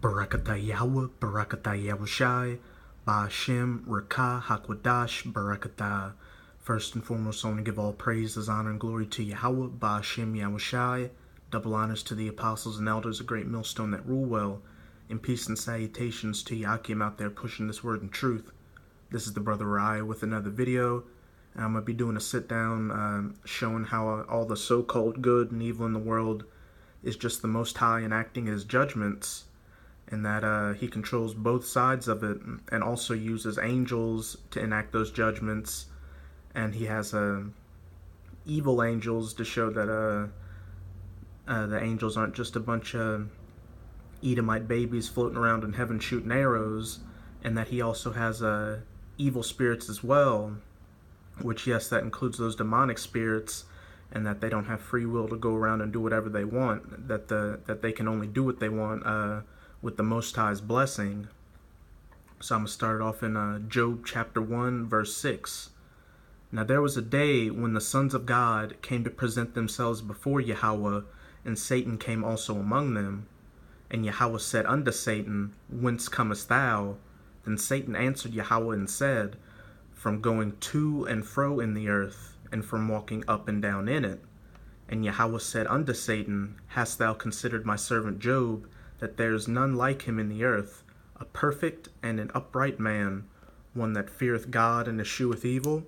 Barakatah Yahweh, Barakatah Yahushai, Ba'ashem, Rakah, Hakwadash, Barakatah. First and foremost, I want to give all praises, honor, and glory to Yahweh, Ba'ashem, Yahushai. Double honors to the apostles and elders, a great millstone that rule well. And peace and salutations to Yakim out there pushing this word in truth. This is the Brother Rai with another video. And I'm going to be doing a sit-down showing how all the so-called good and evil in the world is just the Most High enacting his judgments, and that he controls both sides of it and also uses angels to enact those judgments. And he has evil angels to show that the angels aren't just a bunch of Edomite babies floating around in heaven shooting arrows, and that he also has evil spirits as well, which, yes, that includes those demonic spirits, and that they don't have free will to go around and do whatever they want, that they can only do what they want with the Most High's blessing. So I'm going to start off in Job chapter 1, verse 6. Now there was a day when the sons of God came to present themselves before Yahweh, and Satan came also among them. And Yahweh said unto Satan, Whence comest thou? Then Satan answered Yahweh and said, From going to and fro in the earth, and from walking up and down in it. And Yahweh said unto Satan, Hast thou considered my servant Job, that there is none like him in the earth, a perfect and an upright man, one that feareth God and escheweth evil?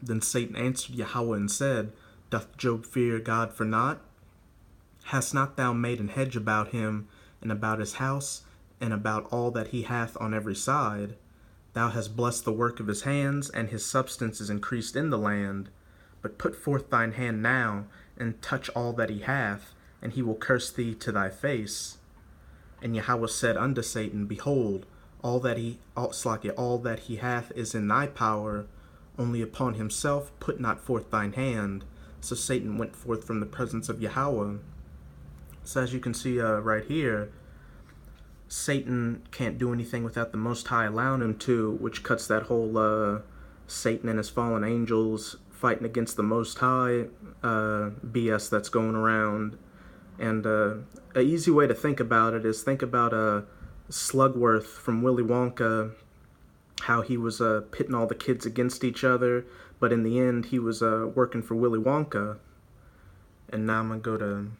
Then Satan answered Yahweh and said, Doth Job fear God for naught? Hast not thou made an hedge about him, and about his house, and about all that he hath on every side? Thou hast blessed the work of his hands, and his substance is increased in the land. But put forth thine hand now, and touch all that he hath, and he will curse thee to thy face. And Yahweh said unto Satan, Behold, all that he hath is in thy power, only upon himself put not forth thine hand. So Satan went forth from the presence of Yahweh. So as you can see right here, Satan can't do anything without the Most High allowing him to, which cuts that whole Satan and his fallen angels fighting against the Most High BS that's going around. And an easy way to think about it is think about Slugworth from Willy Wonka, how he was pitting all the kids against each other, but in the end he was working for Willy Wonka. And now I'm going to go to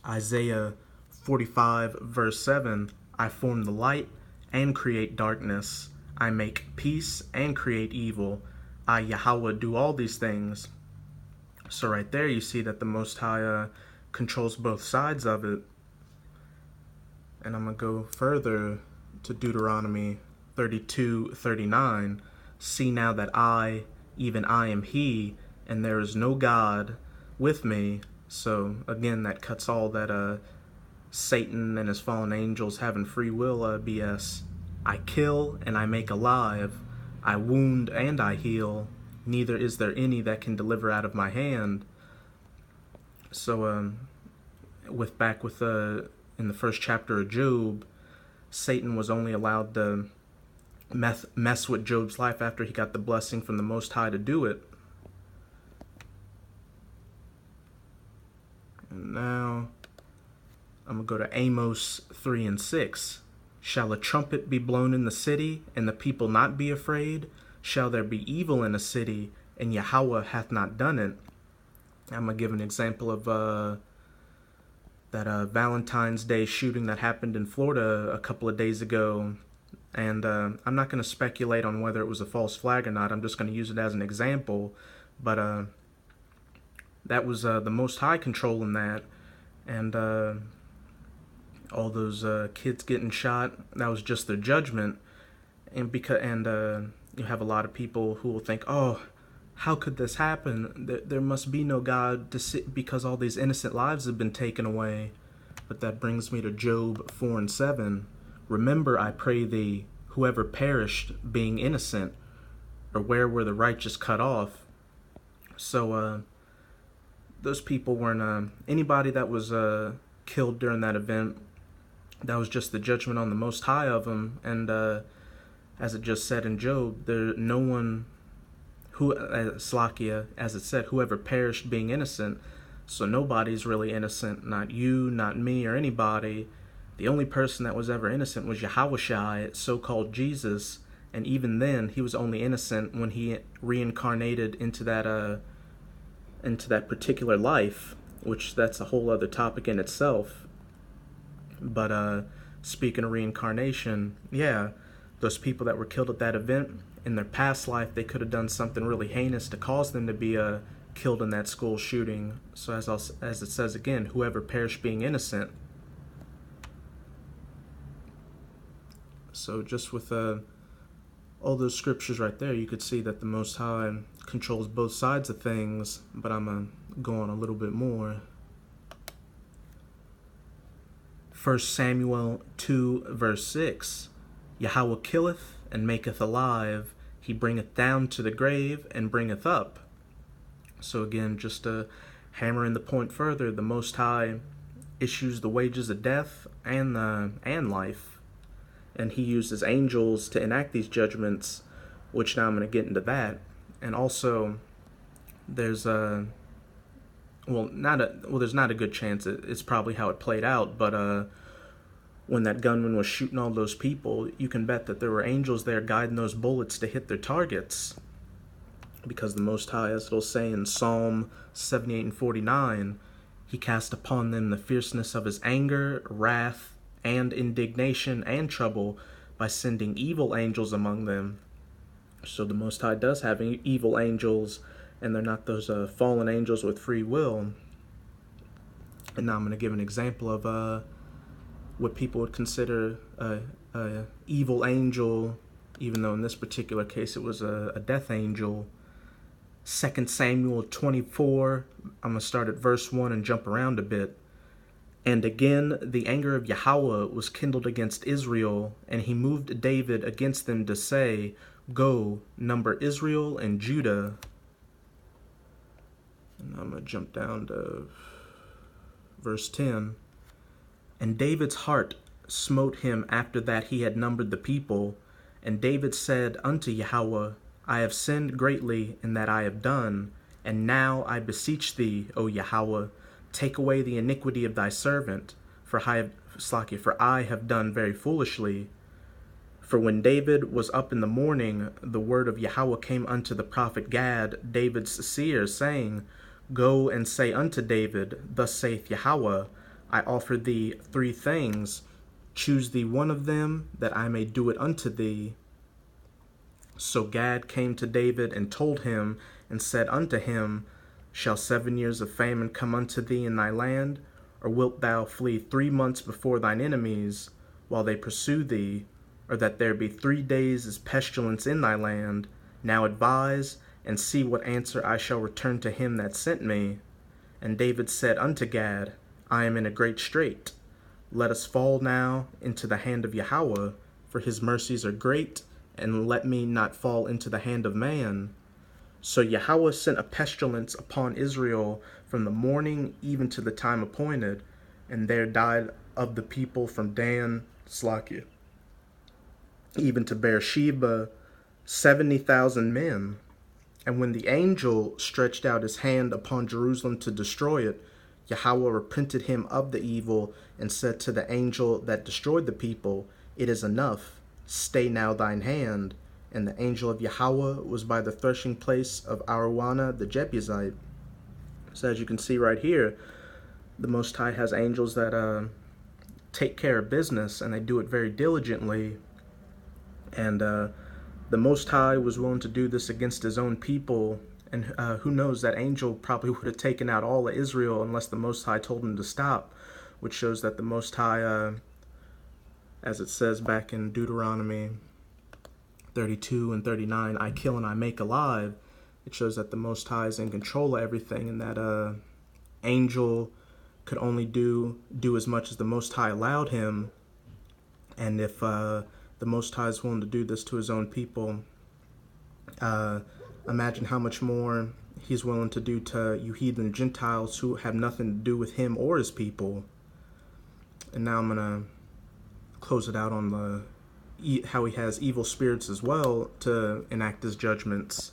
Isaiah 45 verse 7. I form the light and create darkness. I make peace and create evil. I, Yahweh, do all these things. So right there you see that the Most High controls both sides of it. And I'm going to go further to Deuteronomy 32:39. See now that I, even I am he, and there is no God with me. So again, that cuts all that Satan and his fallen angels having free will BS. I kill and I make alive. I wound and I heal. Neither is there any that can deliver out of my hand. So in the first chapter of Job, Satan was only allowed to mess with Job's life after he got the blessing from the Most High to do it. And now I'm going to go to Amos 3 and 6. Shall a trumpet be blown in the city, and the people not be afraid? Shall there be evil in a city, and Yahweh hath not done it? I'm going to give an example of that Valentine's Day shooting that happened in Florida a couple of days ago. And I'm not going to speculate on whether it was a false flag or not. I'm just going to use it as an example. But that was the Most High controlling that. And all those kids getting shot, that was just their judgment. And you have a lot of people who will think, oh, how could this happen? There must be no God because all these innocent lives have been taken away. But that brings me to Job 4 and 7. Remember, I pray thee, whoever perished being innocent, or where were the righteous cut off? So those people weren't anybody that was killed during that event. That was just the judgment on the Most High of them. And as it just said in Job, no one who Slakia, as it said, whoever perished being innocent. So nobody's really innocent, not you, not me, or anybody. The only person that was ever innocent was Yahushua, so-called Jesus, and even then, he was only innocent when he reincarnated into that particular life, which that's a whole other topic in itself. But speaking of reincarnation, yeah, those people that were killed at that event, in their past life, they could have done something really heinous to cause them to be killed in that school shooting. So as it says again, whoever perished being innocent. So just with all those scriptures right there, you could see that the Most High controls both sides of things, but I'm going to go on a little bit more. 1 Samuel 2, verse 6, Yahweh killeth and maketh alive, he bringeth down to the grave and bringeth up. So again, just to hammer in the point further, the Most High issues the wages of death and life, and he uses angels to enact these judgments, which now I'm going to get into that. And also, there's there's not a good chance it's probably how it played out, but when that gunman was shooting all those people, you can bet that there were angels there guiding those bullets to hit their targets. Because the Most High, as it'll say in Psalm 78 and 49, he cast upon them the fierceness of his anger, wrath, and indignation and trouble by sending evil angels among them. So the Most High does have evil angels, and they're not those fallen angels with free will. And now I'm going to give an example of what people would consider a evil angel, even though in this particular case it was a death angel. 2 Samuel 24, I'm going to start at verse 1 and jump around a bit. And again the anger of Yahweh was kindled against Israel, and he moved David against them to say, Go, number Israel and Judah. And I'm going to jump down to verse 10. And David's heart smote him after that he had numbered the people. And David said unto Yahweh, I have sinned greatly in that I have done, and now I beseech thee, O Yahweh, take away the iniquity of thy servant, for I have done very foolishly. For when David was up in the morning, the word of Yahweh came unto the prophet Gad, David's seer, saying, Go and say unto David, Thus saith Yahweh, I offer thee 3 things, choose thee one of them, that I may do it unto thee. So Gad came to David and told him, and said unto him, Shall 7 years of famine come unto thee in thy land? Or wilt thou flee 3 months before thine enemies, while they pursue thee? Or that there be 3 days' pestilence in thy land? Now advise, and see what answer I shall return to him that sent me. And David said unto Gad, I am in a great strait. Let us fall now into the hand of Yahweh, for his mercies are great, and let me not fall into the hand of man. So Yahweh sent a pestilence upon Israel from the morning even to the time appointed, and there died of the people from Dan, even to Beersheba, 70,000 men. And when the angel stretched out his hand upon Jerusalem to destroy it, Yahweh repented him of the evil, and said to the angel that destroyed the people, It is enough, stay now thine hand. And the angel of Yahweh was by the threshing place of Araunah the Jebusite. So as you can see right here, the Most High has angels that take care of business, and they do it very diligently. And the Most High was willing to do this against his own people. And who knows, that angel probably would have taken out all of Israel unless the Most High told him to stop, which shows that the Most High, as it says back in Deuteronomy 32 and 39, I kill and I make alive. It shows that the Most High is in control of everything, and that angel could only do as much as the Most High allowed him. And if the Most High is willing to do this to his own people, imagine how much more he's willing to do to you heathen Gentiles who have nothing to do with him or his people. And now I'm going to close it out on how he has evil spirits as well to enact his judgments.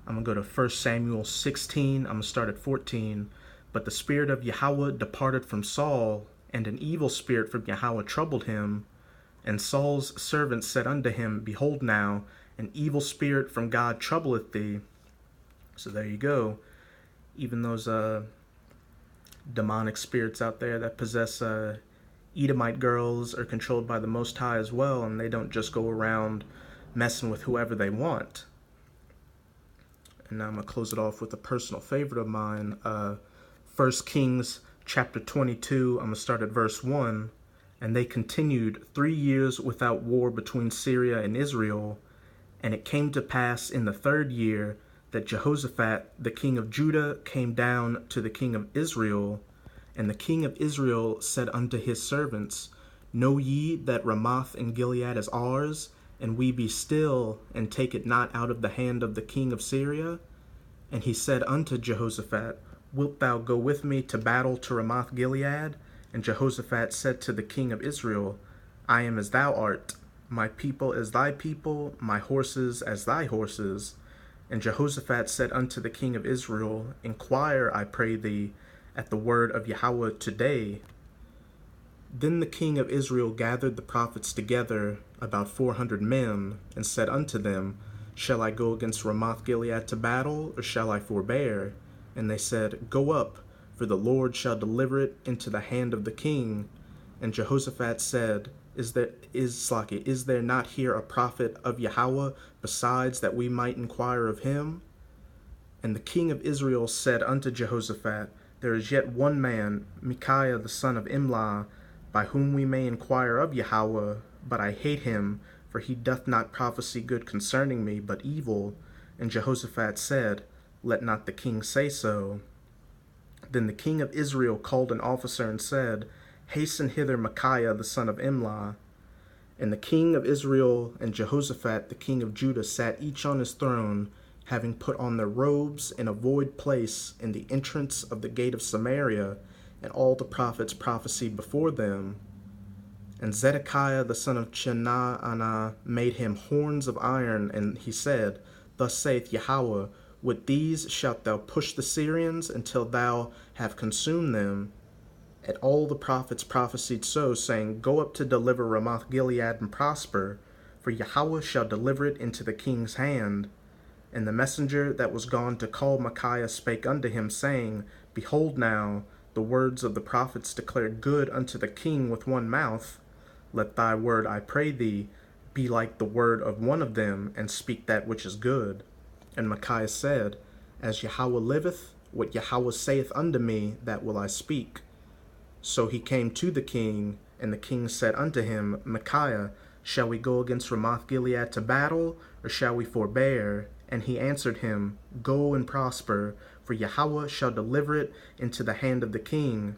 I'm going to go to 1 Samuel 16. I'm going to start at 14. But the Spirit of Yahweh departed from Saul, and an evil spirit from Yahweh troubled him. And Saul's servant said unto him, Behold now, an evil spirit from God troubleth thee. So there you go. Even those demonic spirits out there that possess Edomite girls are controlled by the Most High as well, and they don't just go around messing with whoever they want. And now I'm going to close it off with a personal favorite of mine, 1 Kings chapter 22. I'm going to start at verse 1. And they continued 3 years without war between Syria and Israel. And it came to pass in the 3rd year that Jehoshaphat, the king of Judah, came down to the king of Israel. And the king of Israel said unto his servants, Know ye that Ramoth in Gilead is ours, and we be still, and take it not out of the hand of the king of Syria? And he said unto Jehoshaphat, Wilt thou go with me to battle to Ramoth Gilead? And Jehoshaphat said to the king of Israel, I am as thou art, my people as thy people, my horses as thy horses. And Jehoshaphat said unto the king of Israel, Inquire, I pray thee, at the word of Yahweh today. Then the king of Israel gathered the prophets together, about 400 men, and said unto them, Shall I go against Ramoth Gilead to battle, or shall I forbear? And they said, Go up, for the Lord shall deliver it into the hand of the king. And Jehoshaphat said, Is there not here a prophet of Yahweh, besides that we might inquire of him? And the king of Israel said unto Jehoshaphat, There is yet one man, Micaiah the son of Imlah, by whom we may inquire of Yahweh, but I hate him, for he doth not prophesy good concerning me, but evil. And Jehoshaphat said, Let not the king say so. Then the king of Israel called an officer and said, Hasten hither Micaiah the son of Imlah. And the king of Israel and Jehoshaphat the king of Judah sat each on his throne, having put on their robes in a void place in the entrance of the gate of Samaria, and all the prophets prophesied before them. And Zedekiah the son of Chenaanah made him horns of iron, and he said, Thus saith Yahweh, With these shalt thou push the Syrians until thou have consumed them. And all the prophets prophesied so, saying, Go up to deliver Ramoth Gilead and prosper, for Yahweh shall deliver it into the king's hand. And the messenger that was gone to call Micaiah spake unto him, saying, Behold now, the words of the prophets declare good unto the king with one mouth. Let thy word, I pray thee, be like the word of one of them, and speak that which is good. And Micaiah said, As Yahweh liveth, what Yahweh saith unto me, that will I speak. So he came to the king, and the king said unto him, Micaiah, shall we go against Ramoth Gilead to battle, or shall we forbear? And he answered him, Go and prosper, for Yahweh shall deliver it into the hand of the king.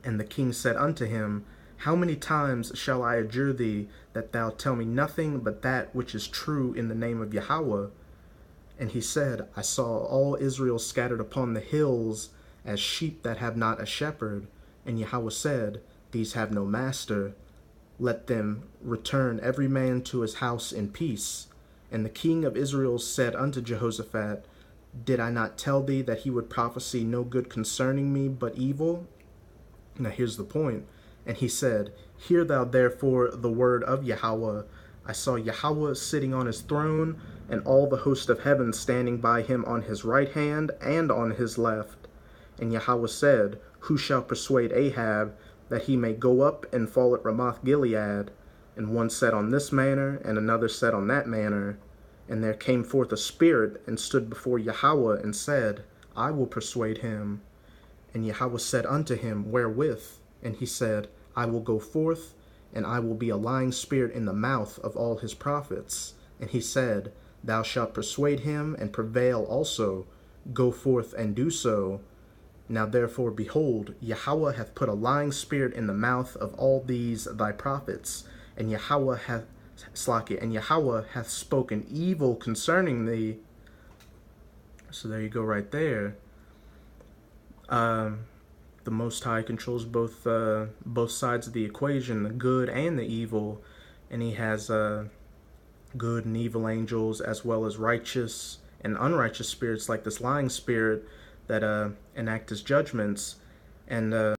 And the king said unto him, How many times shall I adjure thee that thou tell me nothing but that which is true in the name of Yahweh? And he said, I saw all Israel scattered upon the hills, as sheep that have not a shepherd. And Yahweh said, These have no master. Let them return every man to his house in peace. And the king of Israel said unto Jehoshaphat, Did I not tell thee that he would prophesy no good concerning me, but evil? Now here's the point. And he said, Hear thou therefore the word of Yahweh. I saw Yahweh sitting on his throne, and all the host of heaven standing by him on his right hand and on his left. And Yahweh said, Who shall persuade Ahab, that he may go up and fall at Ramoth Gilead? And one said on this manner, and another said on that manner. And there came forth a spirit, and stood before Yahweh, and said, I will persuade him. And Yahweh said unto him, Wherewith? And he said, I will go forth, and I will be a lying spirit in the mouth of all his prophets. And he said, Thou shalt persuade him, and prevail also. Go forth and do so. Now therefore, behold, Yahweh hath put a lying spirit in the mouth of all these thy prophets, and Yahweh hath spoken evil concerning thee. So there you go right there. The Most High controls both sides of the equation, the good and the evil, and he has good and evil angels, as well as righteous and unrighteous spirits, like this lying spirit that enact his judgments, and